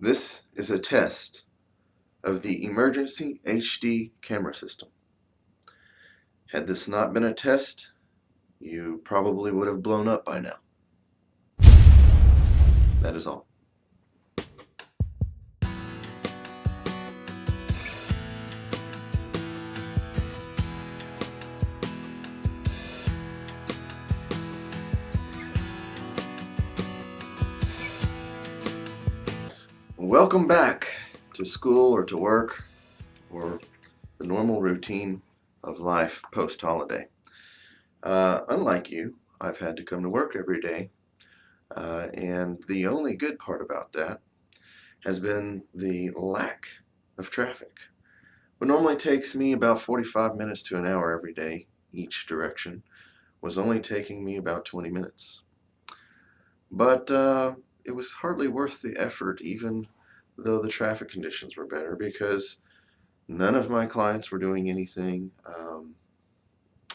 This is a test of the emergency HD camera system. Had this not been a test, you probably would have blown up by now. That is all. Welcome back to school or to work or the normal routine of life post-holiday. Unlike you, I've had to come to work every day, and the only good part about that has been the lack of traffic. What normally takes me about 45 minutes to an hour every day, each direction, was only taking me about 20 minutes. But it was hardly worth the effort, even though the traffic conditions were better, because none of my clients were doing anything.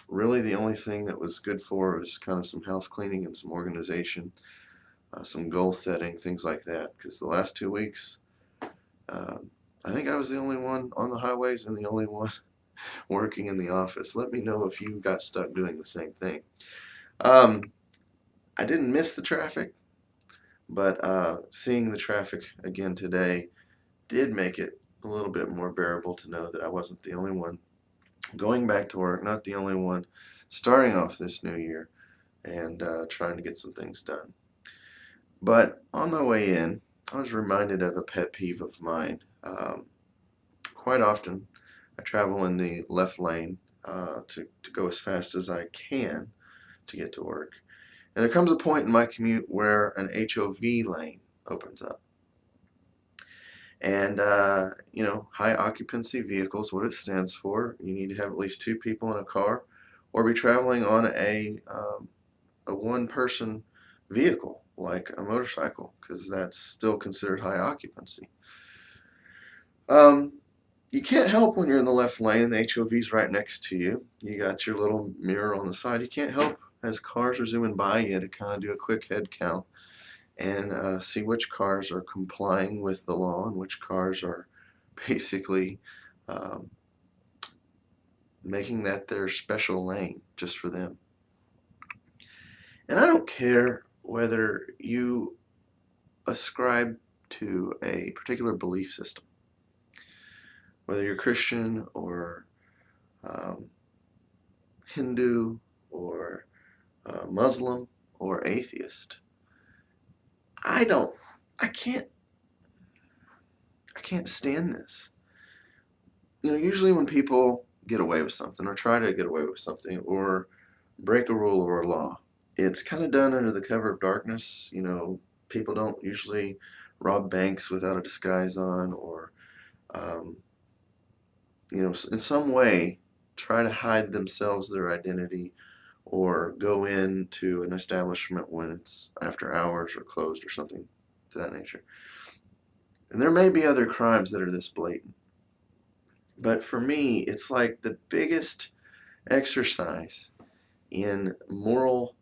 Really, the only thing that was good for was kind of some house cleaning and some organization, some goal setting, things like that. Because the last 2 weeks, I think I was the only one on the highways and the only one working in the office. Let me know if you got stuck doing the same thing. I didn't miss the traffic, but seeing the traffic again today did make it a little bit more bearable to know that I wasn't the only one going back to work, not the only one starting off this new year and trying to get some things done. But on my way in, I was reminded of a pet peeve of mine. Quite often, I travel in the left lane to go as fast as I can to get to work. And there comes a point in my commute where an HOV lane opens up. And, high occupancy vehicles, what it stands for, you need to have at least 2 people in a car or be traveling on a one-person vehicle, like a motorcycle, because that's still considered high occupancy. You can't help when you're in the left lane and the HOV's right next to you. You got your little mirror on the side. You can't help as cars are zooming by you to kind of do a quick head count and see which cars are complying with the law and which cars are basically making that their special lane just for them. And I don't care whether you ascribe to a particular belief system, whether you're Christian or Hindu or Muslim or atheist. I can't stand this. Usually when people get away with something or try to get away with something or break a rule or a law, it's kind of done under the cover of darkness. People don't usually rob banks without a disguise on or, in some way try to hide themselves, their identity, or go into an establishment when it's after hours or closed or something to that nature. And there may be other crimes that are this blatant. But for me, it's like the biggest exercise in moral,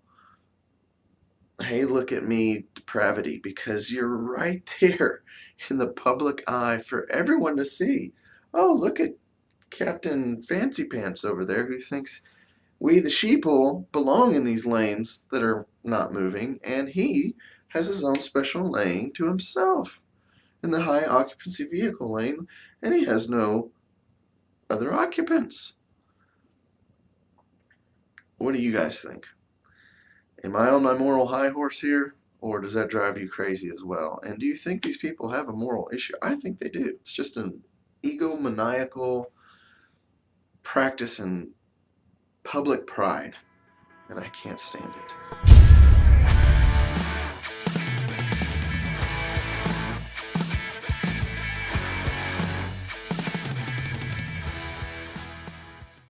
hey, look at me depravity, because you're right there in the public eye for everyone to see. Oh, look at Captain Fancy Pants over there who thinks we, the sheeple, belong in these lanes that are not moving, and he has his own special lane to himself in the high occupancy vehicle lane, and he has no other occupants. What do you guys think? Am I on my moral high horse here, or does that drive you crazy as well? And do you think these people have a moral issue? I think they do. It's just an egomaniacal practice in public pride, and I can't stand it.